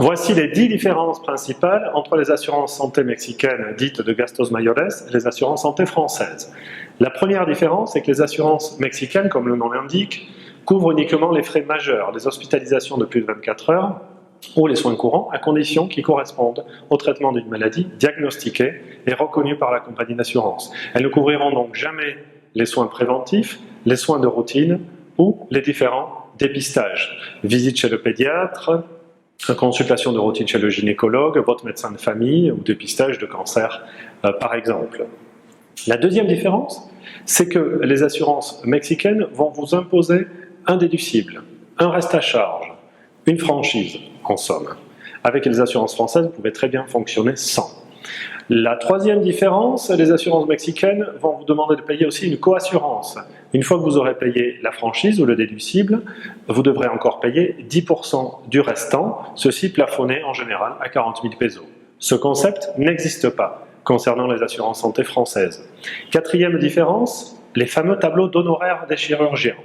Voici les 10 différences principales entre les assurances santé mexicaines dites de gastos mayores et les assurances santé françaises. La première différence est que les assurances mexicaines, comme le nom l'indique, couvrent uniquement les frais majeurs, les hospitalisations de plus de 24 heures ou les soins courants, à condition qu'ils correspondent au traitement d'une maladie diagnostiquée et reconnue par la compagnie d'assurance. Elles ne couvriront donc jamais les soins préventifs, les soins de routine ou les différents dépistages. Visite chez le pédiatre, consultation de routine chez le gynécologue, votre médecin de famille ou dépistage de cancer par exemple. La deuxième différence, c'est que les assurances mexicaines vont vous imposer un déductible, un reste à charge, une franchise en somme. Avec les assurances françaises, vous pouvez très bien fonctionner sans. La troisième différence, les assurances mexicaines vont vous demander de payer aussi une coassurance. Une fois que vous aurez payé la franchise ou le déductible, vous devrez encore payer 10% du restant, ceci plafonné en général à 40 000 pesos. Ce concept n'existe pas concernant les assurances santé françaises. Quatrième différence, les fameux tableaux d'honoraires des chirurgiens.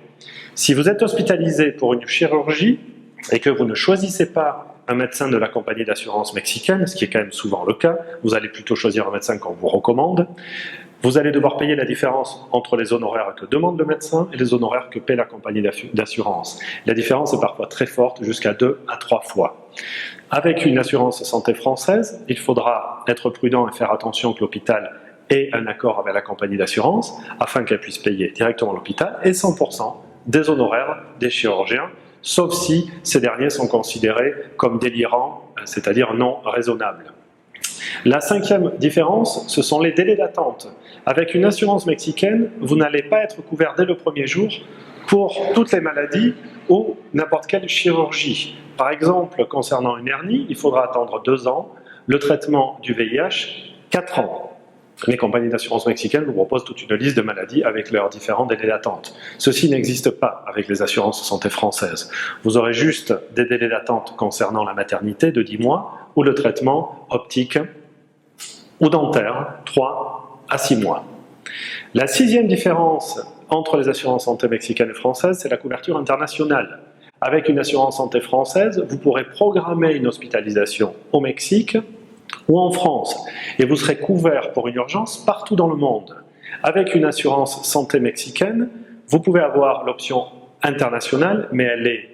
Si vous êtes hospitalisé pour une chirurgie et que vous ne choisissez pas un médecin de la compagnie d'assurance mexicaine, ce qui est quand même souvent le cas, vous allez plutôt choisir un médecin qu'on vous recommande, vous allez devoir payer la différence entre les honoraires que demande le médecin et les honoraires que paie la compagnie d'assurance. La différence est parfois très forte, jusqu'à 2 à 3 fois. Avec une assurance santé française, il faudra être prudent et faire attention que l'hôpital ait un accord avec la compagnie d'assurance afin qu'elle puisse payer directement l'hôpital et 100% des honoraires des chirurgiens, sauf si ces derniers sont considérés comme délirants, c'est-à-dire non raisonnables. La cinquième différence, ce sont les délais d'attente. Avec une assurance mexicaine, vous n'allez pas être couvert dès le premier jour pour toutes les maladies ou n'importe quelle chirurgie. Par exemple, concernant une hernie, il faudra attendre 2 ans, le traitement du VIH, 4 ans. Les compagnies d'assurance mexicaines vous proposent toute une liste de maladies avec leurs différents délais d'attente. Ceci n'existe pas avec les assurances santé françaises. Vous aurez juste des délais d'attente concernant la maternité de 10 mois ou le traitement optique ou dentaire, 3 à 6 mois. La sixième différence entre les assurances santé mexicaines et françaises, c'est la couverture internationale. Avec une assurance santé française, vous pourrez programmer une hospitalisation au Mexique ou en France, et vous serez couvert pour une urgence partout dans le monde. Avec une assurance santé mexicaine, vous pouvez avoir l'option internationale, mais elle est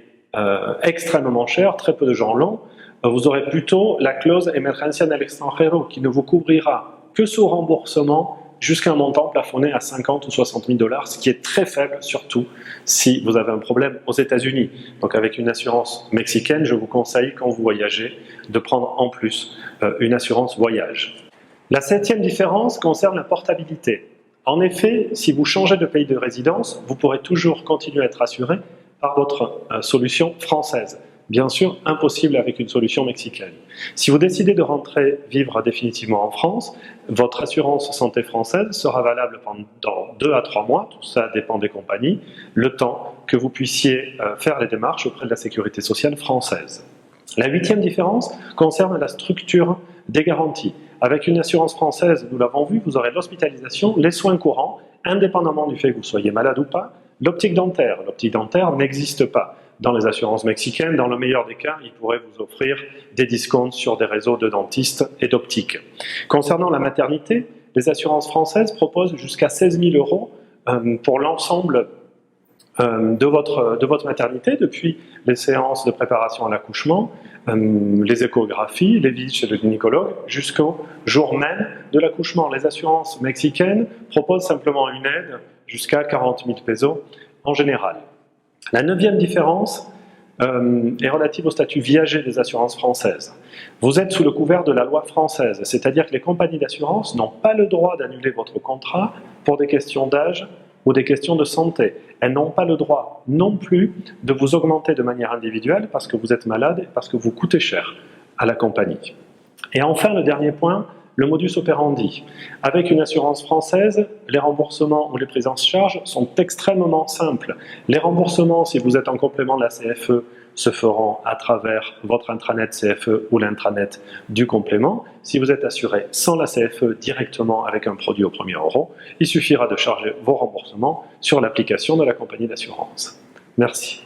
extrêmement chère, très peu de gens l'ont. Vous aurez plutôt la clause Emergencia en el extranjero, qui ne vous couvrira que sous remboursement jusqu'à un montant plafonné à 50 ou 60 000 $, ce qui est très faible, surtout si vous avez un problème aux États-Unis. Donc avec une assurance mexicaine, je vous conseille, quand vous voyagez, de prendre en plus une assurance voyage. La septième différence concerne la portabilité. En effet, si vous changez de pays de résidence, vous pourrez toujours continuer à être assuré par votre solution française. Bien sûr, impossible avec une solution mexicaine. Si vous décidez de rentrer vivre définitivement en France, votre assurance santé française sera valable pendant 2 à 3 mois, tout ça dépend des compagnies, le temps que vous puissiez faire les démarches auprès de la sécurité sociale française. La huitième différence concerne la structure des garanties. Avec une assurance française, nous l'avons vu, vous aurez l'hospitalisation, les soins courants, indépendamment du fait que vous soyez malade ou pas, l'optique dentaire. L'optique dentaire n'existe pas. Dans les assurances mexicaines, dans le meilleur des cas, ils pourraient vous offrir des discounts sur des réseaux de dentistes et d'optiques. Concernant la maternité, les assurances françaises proposent jusqu'à 16 000 € pour l'ensemble de votre maternité, depuis les séances de préparation à l'accouchement, les échographies, les visites chez le gynécologue, jusqu'au jour même de l'accouchement. Les assurances mexicaines proposent simplement une aide jusqu'à 40 000 pesos en général. La neuvième différence est relative au statut viager des assurances françaises. Vous êtes sous le couvert de la loi française, c'est-à-dire que les compagnies d'assurance n'ont pas le droit d'annuler votre contrat pour des questions d'âge ou des questions de santé. Elles n'ont pas le droit non plus de vous augmenter de manière individuelle parce que vous êtes malade et parce que vous coûtez cher à la compagnie. Et enfin, le dernier point, le modus operandi. Avec une assurance française, les remboursements ou les prises en charge sont extrêmement simples. Les remboursements, si vous êtes en complément de la CFE, se feront à travers votre intranet CFE ou l'intranet du complément. Si vous êtes assuré sans la CFE directement avec un produit au premier euro, il suffira de charger vos remboursements sur l'application de la compagnie d'assurance. Merci.